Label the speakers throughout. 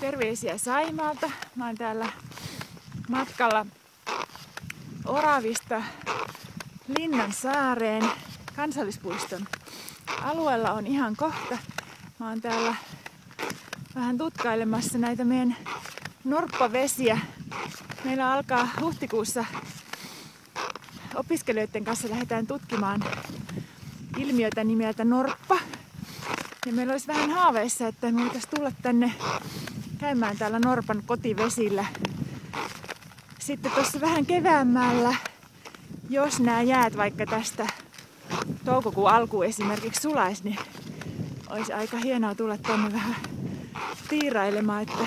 Speaker 1: Terveisiä Saimaalta. Mä oon täällä matkalla Oravista Linnansaareen kansallispuiston alueella on ihan kohta. Mä oon täällä vähän tutkailemassa näitä meidän norppavesiä. Meillä alkaa huhtikuussa opiskelijoiden kanssa lähdetään tutkimaan ilmiötä nimeltä norppa. Ja meillä olisi vähän haaveissa, että me voitaisiin tulla tänne käymään täällä norpan kotivesillä. Sitten tuossa vähän keväämmällä, jos nämä jäät vaikka tästä toukokuun alkuun esimerkiksi sulaisi, niin olisi aika hienoa tulla tänne vähän tiirailemaan, että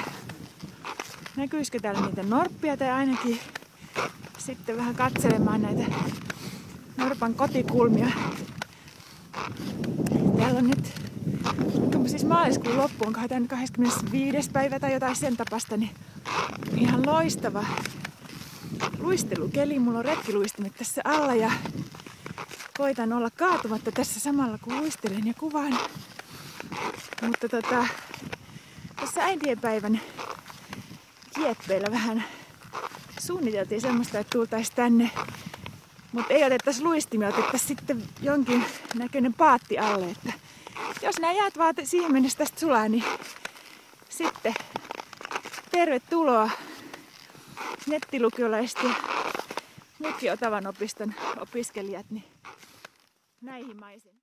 Speaker 1: näkyisikö täällä niitä norppia tai ainakin sitten vähän katselemaan näitä norpan kotikulmia. Täällä on nyt, siis maaliskuun loppuun, 25. päivä tai jotain sen tapasta, niin ihan loistava luistelukeli. Mulla on retkiluistimet tässä alla ja koitan olla kaatumatta tässä samalla kun luistelen ja kuvaan. Mutta tässä äitienpäivän kieppeillä vähän suunniteltiin semmoista, että tultaisiin tänne. Mutta ei otettaisi luistimia, otettaisiin sitten jonkin näköinen paatti alle. Että jos nämä jäät vaan siihen mennessä tästä sulaa, niin sitten tervetuloa nettilukiolaiset ja muutkin Otavan opiston opiskelijat niin näihin maisiin.